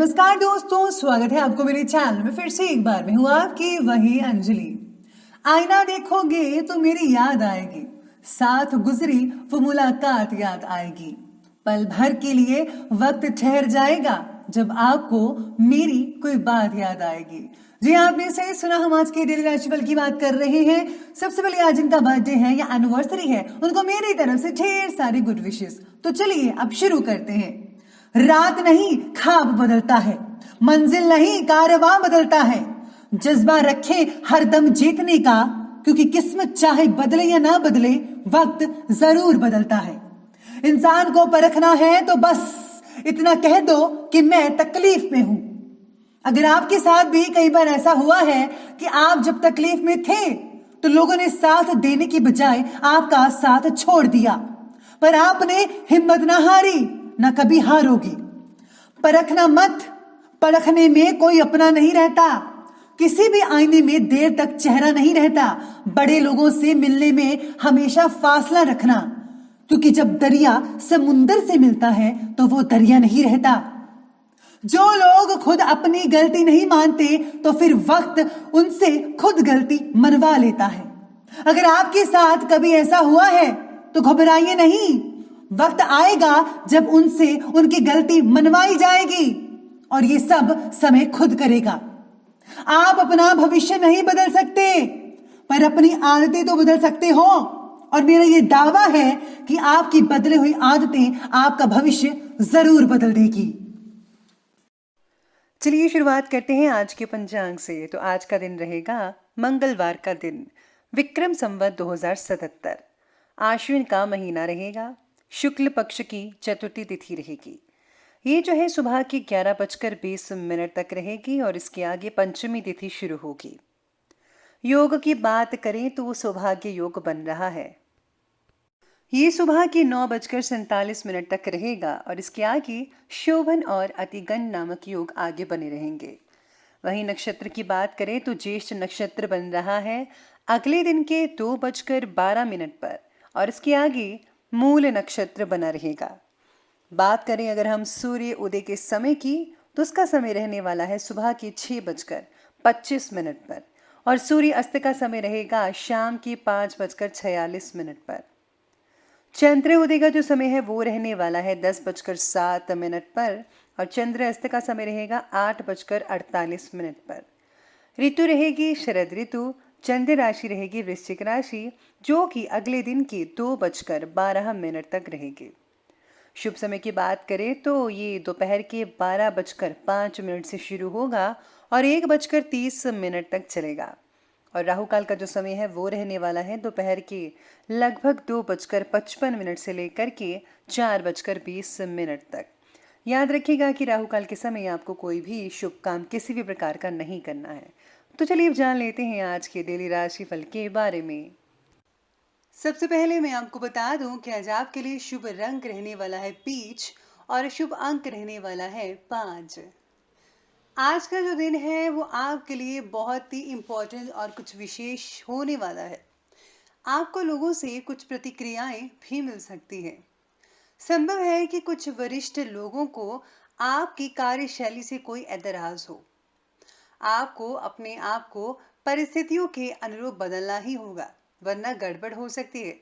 नमस्कार दोस्तों, स्वागत है आपको मेरे चैनल में फिर से एक बार। मैं हूँ आपकी वही अंजलि। आईना देखोगे तो मेरी याद आएगी, साथ गुजरी वो मुलाकात याद आएगी। पल भर के लिए वक्त ठहर जाएगा जब आपको मेरी कोई बात याद आएगी। जी, आपने सही सुना, हम आज के डेली राशिफल की बात कर रहे हैं। सबसे पहले आज जिनका बर्थडे है या एनिवर्सरी है उनको मेरी तरफ से ढेर सारी गुड विशेस। तो चलिए अब शुरू करते हैं। रात नहीं ख्वाब बदलता है, मंजिल नहीं कारवां बदलता है। जज्बा रखे हरदम जीतने का, क्योंकि किस्मत चाहे बदले या ना बदले वक्त जरूर बदलता है। इंसान को परखना है तो बस इतना कह दो कि मैं तकलीफ में हूं। अगर आपके साथ भी कई बार ऐसा हुआ है कि आप जब तकलीफ में थे तो लोगों ने साथ देने की बजाय आपका साथ छोड़ दिया, पर आपने हिम्मत ना हारी, ना कभी हारोगी। परखना मत, परखने में कोई अपना नहीं रहता। किसी भी आईने में देर तक चेहरा नहीं रहता। बड़े लोगों से मिलने में हमेशा फासला रखना, क्योंकि जब दरिया समुंदर से मिलता है तो वो दरिया नहीं रहता। जो लोग खुद अपनी गलती नहीं मानते तो फिर वक्त उनसे खुद गलती मनवा लेता है। अगर आपके साथ कभी ऐसा हुआ है तो घबराइए नहीं, वक्त आएगा जब उनसे उनकी गलती मनवाई जाएगी और ये सब समय खुद करेगा। आप अपना भविष्य नहीं बदल सकते, पर अपनी आदतें तो बदल सकते हो, और मेरा ये दावा है कि आपकी बदले हुई आदतें आपका भविष्य जरूर बदल देगी। चलिए शुरुआत करते हैं आज के पंचांग से। तो आज का दिन रहेगा मंगलवार का दिन, विक्रम संवत 2077, आश्विन का महीना रहेगा, शुक्ल पक्ष की चतुर्थी तिथि रहेगी। ये जो है सुबह की 11:20 तक रहेगी और इसके आगे पंचमी तिथि शुरू होगी। योग की बात करें तो वो सौभाग्य योग बन रहा है। ये सुबह के 9:47 तक रहेगा और इसके आगे शोभन और अतिगन नामक योग आगे बने रहेंगे। वहीं नक्षत्र की बात करें तो ज्येष्ठ नक्षत्र बन रहा है अगले दिन के 2:12 पर और इसके आगे मूल नक्षत्र बना रहेगा। बात करें अगर हम सूर्य उदय के समय की तो उसका समय रहने वाला है सुबह के 6:25 पर और सूर्य अस्त का समय रहेगा शाम के 5:46 पर। चंद्र उदय का जो समय है वो रहने वाला है 10:07 पर और चंद्र अस्त का समय रहेगा 8:48 पर। ऋतु रहेगी शरद ऋतु, चंद्र राशि रहेगी वृश्चिक राशि, जो कि अगले दिन के 2:12 तक रहेगी। शुभ समय की बात करें तो ये दोपहर के 12:05 से शुरू होगा और 1:30 तक चलेगा और राहु काल का जो समय है वो रहने वाला है दोपहर के लगभग 2:55 से लेकर के 4:20 तक। याद रखिएगा कि राहु काल के समय आपको कोई भी शुभ काम किसी भी प्रकार का नहीं करना है। तो चलिए अब जान लेते हैं आज के डेली राशिफल के बारे में। सबसे पहले मैं आपको बता दूं कि आज आपके लिए शुभ रंग रहने वाला है पीच और शुभ अंक रहने वाला है 5। आज का जो दिन है वो आपके लिए बहुत ही इम्पोर्टेंट और कुछ विशेष होने वाला है। आपको लोगों से कुछ प्रतिक्रियाएं भी मिल सकती हैं। संभव है कि कुछ वरिष्ठ लोगों को आपकी कार्यशैली से कोई एतराज हो। आपको अपने आप को परिस्थितियों के अनुरूप बदलना ही होगा, वरना गड़बड़ हो सकती है।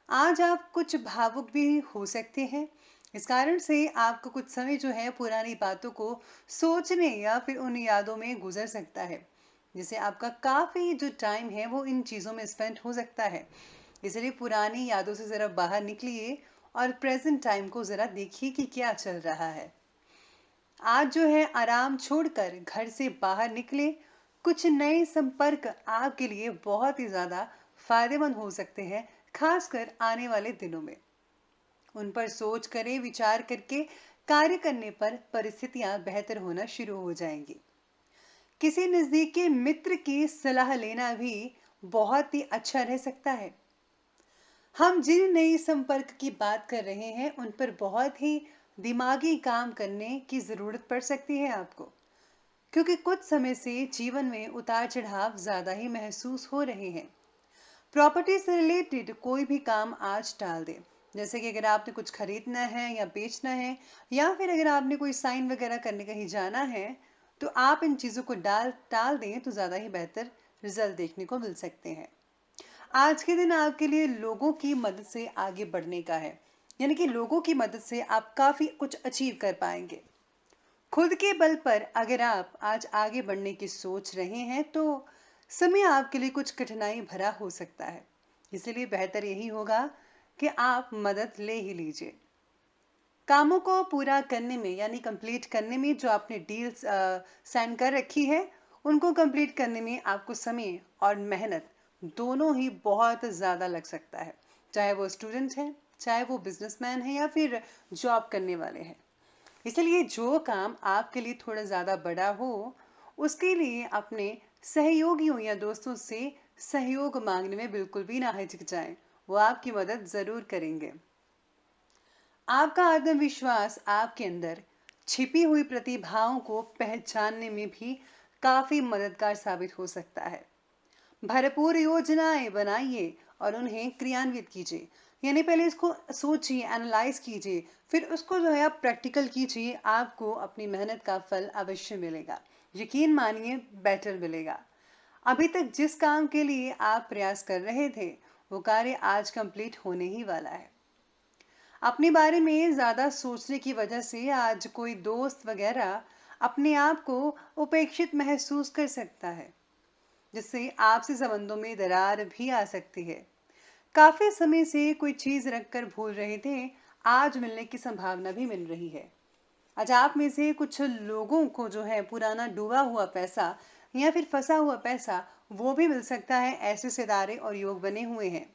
आज आप कुछ भावुक भी हो सकते हैं। इस कारण से आपको कुछ समय जो है पुरानी बातों को सोचने या फिर उन यादों में गुजर सकता है, जिससे आपका काफी जो टाइम है वो इन चीजों में स्पेंड हो सकता है। इसलिए पुरानी यादों से जरा बाहर निकलिए और प्रेजेंट टाइम को जरा देखिए कि क्या चल रहा है। आज जो है आराम छोड़कर घर से बाहर निकले। कुछ नए संपर्क आपके लिए बहुत ही ज्यादा फायदेमंद हो सकते हैं, खासकर आने वाले दिनों में। उन पर सोच करें, विचार करके कार्य करने पर परिस्थितियां बेहतर होना शुरू हो जाएंगी। किसी नजदीकी मित्र की सलाह लेना भी बहुत ही अच्छा रह सकता है। हम जिन नए संपर्क की बात कर रहे हैं उन पर बहुत ही दिमागी काम करने की जरूरत पड़ सकती है आपको, क्योंकि कुछ समय से जीवन में उतार चढ़ाव ज्यादा ही महसूस हो रहे हैं। प्रॉपर्टी से रिलेटेड कोई भी काम आज टाल दें, जैसे कि अगर आपने कुछ खरीदना है या बेचना है, या फिर अगर आपने कोई साइन वगैरह करने कहीं जाना है, तो आप इन चीज़ों को डाल टाल दें तो ज़्यादा ही बेहतर रिजल्ट देखने को मिल सकते हैं। आज के दिन आपके लिए लोगों की मदद से आगे बढ़ने का है, यानी कि लोगों की मदद से आप काफ़ी कुछ अचीव कर पाएंगे। खुद के बल पर अगर आप आज आगे बढ़ने की सोच रहे हैं तो समय आपके लिए कुछ कठिनाई भरा हो सकता है। इसलिए बेहतर यही होगा कि आप मदद ले ही लीजिए। कामों को पूरा करने में, यानी कंप्लीट करने में, जो आपने डील्स साइन कर रखी है उनको कंप्लीट करने में आपको समय और मेहनत दोनों ही बहुत ज़्यादा लग सकता है। चाहे वो स्टूडेंट है, चाहे वो बिजनेसमैन है, या फिर जॉब करने वाले हैं। इसलिए जो काम आपके लिए थोड़ा ज़्यादा बड़ा हो, उसके लिए अपने सहयोगियों या दोस्तों से सहयोग मांगने में बिल्कुल भी ना हिचकिचाएं। वो आपकी मदद ज़रूर करेंगे। आपका आत्मविश्वास आपके अंदर छिपी हुई प्रतिभाओं को पहचानने में भी काफ़ी मददगार साबित हो सकता है। भरपूर योजनाएं बनाइए और उन्हें क्रियान्वित कीजिए। यानी पहले इसको सोचिए, एनालाइज कीजिए, फिर उसको जो है आप प्रैक्टिकल कीजिए। आपको अपनी मेहनत का फल अवश्य मिलेगा, यकीन मानिए बेटर मिलेगा। अभी तक जिस काम के लिए आप प्रयास कर रहे थे वो कार्य आज कंप्लीट होने ही वाला है। अपने बारे में ज़्यादा सोचने की वजह से आज कोई दोस्त वगैरह अपने आप को उपेक्षित महसूस कर सकता है, जिससे आपसे संबंधों में दरार भी आ सकती है। काफी समय से कोई चीज रखकर भूल रहे थे, आज मिलने की संभावना भी मिल रही है। आज आप में से कुछ लोगों को जो है पुराना डूबा हुआ पैसा या फिर फंसा हुआ पैसा वो भी मिल सकता है। ऐसे सितारे और योग बने हुए हैं।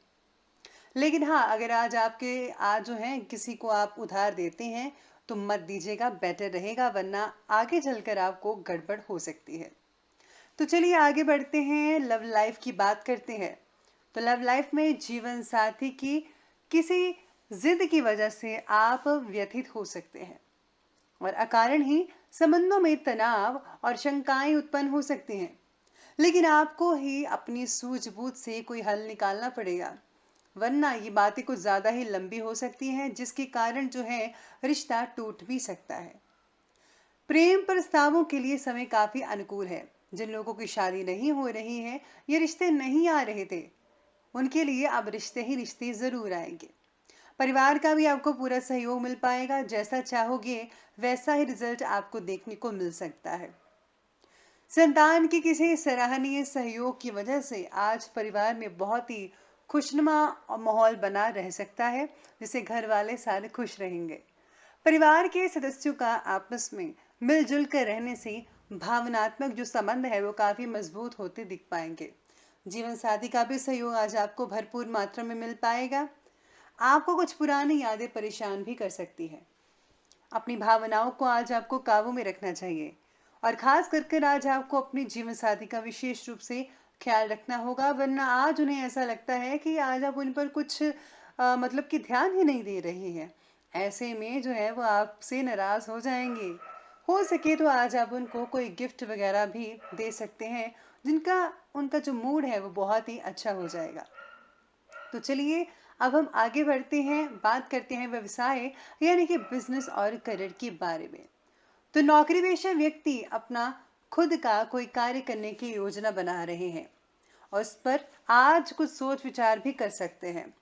लेकिन हाँ, अगर आज जो है किसी को आप उधार देते हैं तो मत दीजिएगा, बेटर रहेगा, वरना आगे चलकर आपको गड़बड़ हो सकती है। तो चलिए आगे बढ़ते हैं, लव लाइफ की बात करते हैं। तो लव लाइफ में जीवन साथी की किसी जिद की वजह से आप व्यथित हो सकते हैं और अकारण ही संबंधों में तनाव और शंकाएं उत्पन्न हो सकती हैं। लेकिन आपको ही अपनी सूझबूझ से कोई हल निकालना पड़ेगा, वरना ये बातें कुछ ज्यादा ही लंबी हो सकती हैं, जिसके कारण जो है रिश्ता टूट भी सकता है। प्रेम प्रस्तावों के लिए समय काफी अनुकूल है। जिन लोगों की शादी नहीं हो रही है, ये रिश्ते नहीं आ रहे थे, उनके लिए अब रिश्ते ही रिश्ते जरूर आएंगे। परिवार का भी आपको पूरा सहयोग मिल पाएगा। जैसा चाहोगे वैसा ही रिजल्ट आपको देखने को मिल सकता है। संतान के किसी सराहनीय सहयोग की वजह से आज परिवार में बहुत ही खुशनुमा माहौल बना रह सकता है, जिससे घर वाले सारे खुश रहेंगे। परिवार के सदस्यों का आपस में मिलजुल कर रहने से भावनात्मक जो संबंध है वो काफी मजबूत होते दिख पाएंगे। जीवन साथी का भी सहयोग आज आपको भरपूर मात्रा में मिल पाएगा। आपको कुछ पुरानी यादें परेशान भी कर सकती है। अपनी भावनाओं को आज आपको काबू में रखना चाहिए और खास करके आज आपको अपनी जीवन साथी का विशेष रूप से ख्याल रखना होगा, वरना आज उन्हें ऐसा लगता है कि आज आप उन पर कुछ मतलब कि ध्यान ही नहीं दे रही हैं। ऐसे में जो है वो आपसे नाराज हो जाएंगे। हो सके तो आज आप उनको कोई गिफ्ट वगैरह भी दे सकते हैं, जिनका उनका जो मूड है वो बहुत ही अच्छा हो जाएगा। तो चलिए अब हम आगे बढ़ते हैं, बात करते हैं व्यवसाय यानी कि बिजनेस और करियर के बारे में। तो नौकरी पेशा व्यक्ति अपना खुद का कोई कार्य करने की योजना बना रहे हैं और उस पर आज कुछ सोच विचार भी कर सकते हैं,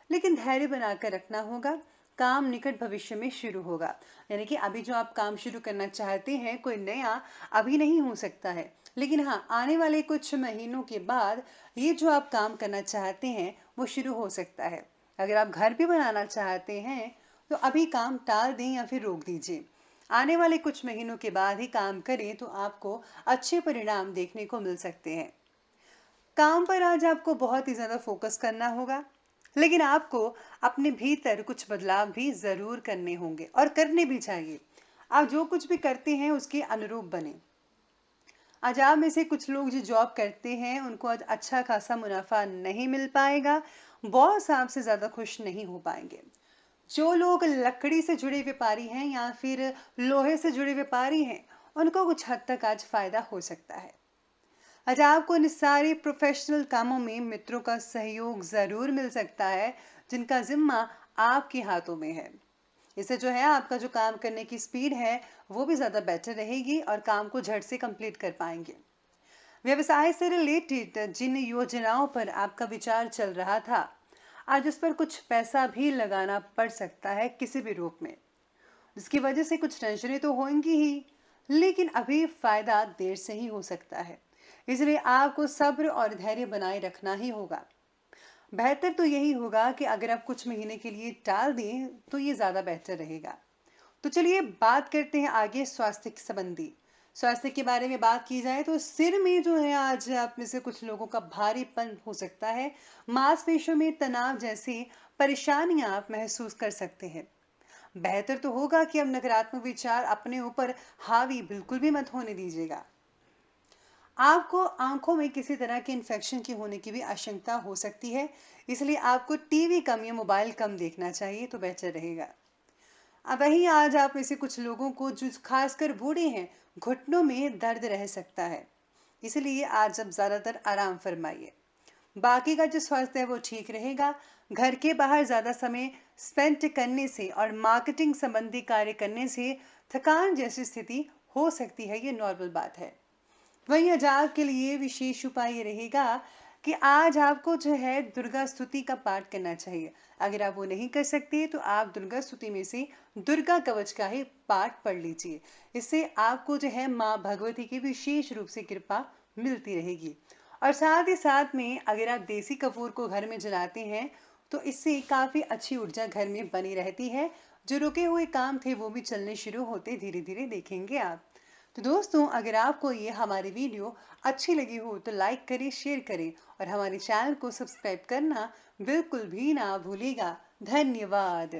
लेकिन धैर्य बनाकर रखना होगा। काम निकट भविष्य में शुरू होगा, यानी कि अभी जो आप काम शुरू करना चाहते हैं कोई नया, अभी नहीं हो सकता है, लेकिन हाँ आने वाले कुछ महीनों के बाद ये जो आप काम करना चाहते हैं वो शुरू हो सकता है। अगर आप घर भी बनाना चाहते हैं तो अभी काम टाल दें या फिर रोक दीजिए। आने वाले कुछ महीनों के बाद ही काम करें तो आपको अच्छे परिणाम देखने को मिल सकते हैं। काम पर आज आपको बहुत ही ज़्यादा फोकस करना होगा, लेकिन आपको अपने भीतर कुछ बदलाव भी ज़रूर करने होंगे और करने भी चाहिए। आप जो कुछ भी करते हैं उसके अनुरूप बने। आज आप में से कुछ लोग जो जॉब करते हैं उनको आज अच्छा खासा मुनाफा नहीं मिल पाएगा। बॉस आपसे ज़्यादा खुश नहीं हो पाएंगे। जो लोग लकड़ी से जुड़े व्यापारी हैं या फिर लोहे से जुड़े व्यापारी हैं, उनको कुछ हद तक आज फायदा हो सकता है। आज आपको इन सारे प्रोफेशनल कामों में मित्रों का सहयोग जरूर मिल सकता है, जिनका जिम्मा आपके हाथों में है। इससे जो है आपका जो काम करने की स्पीड है वो भी ज़्यादा बेटर रहेगी और काम को झट से कंप्लीट कर पाएंगे। व्यवसाय से रिलेटेड जिन योजनाओं पर आपका विचार चल रहा था, आज उस पर कुछ पैसा भी लगाना पड़ सकता है किसी भी रूप में, जिसकी वजह से कुछ टेंशनें तो होंगी ही, लेकिन अभी फायदा देर से ही हो सकता है। इसलिए आपको सब्र और धैर्य बनाए रखना ही होगा। बेहतर तो यही होगा कि अगर आप कुछ महीने के लिए टाल दें तो ये ज़्यादा बेहतर रहेगा। तो चलिए बात करते हैं आगे स्वास्थ्य के संबंधी। स्वास्थ्य के बारे में बात की जाए तो सिर में जो है आज आप में से कुछ लोगों का भारीपन हो सकता है। मांसपेशियों में तनाव जैसी परेशानियां आप महसूस कर सकते हैं। बेहतर तो होगा कि अब नकारात्मक विचार अपने ऊपर हावी बिल्कुल भी मत होने दीजिएगा। आपको आंखों में किसी तरह के इन्फेक्शन के होने की भी आशंका हो सकती है, इसलिए आपको टीवी कम या मोबाइल कम देखना चाहिए तो बेहतर रहेगा। अब वहीं आज आप में से कुछ लोगों को जो खासकर बूढ़े हैं, घुटनों में दर्द रह सकता है, इसलिए आज अब ज़्यादातर आराम फरमाइए। बाकी का जो स्वास्थ्य है वो ठीक रहेगा। घर के बाहर ज़्यादा समय स्पेंड करने से और मार्केटिंग संबंधी कार्य करने से थकान जैसी स्थिति हो सकती है, ये नॉर्मल बात है। वहीं आज आपके लिए विशेष उपाय ये रहेगा कि आज आपको जो है दुर्गा स्तुति का पाठ करना चाहिए। अगर आप वो नहीं कर सकते तो आप दुर्गा स्तुति में से दुर्गा कवच का ही पाठ पढ़ लीजिए। इससे आपको जो है माँ भगवती की विशेष रूप से कृपा मिलती रहेगी। और साथ ही साथ में अगर आप देसी कपूर को घर में जलाते हैं तो इससे काफ़ी अच्छी ऊर्जा घर में बनी रहती है। जो रुके हुए काम थे वो भी चलने शुरू होते धीरे धीरे देखेंगे आप। तो दोस्तों, अगर आपको ये हमारी वीडियो अच्छी लगी हो तो लाइक करें, शेयर करें और हमारे चैनल को सब्सक्राइब करना बिल्कुल भी ना भूलिएगा। धन्यवाद।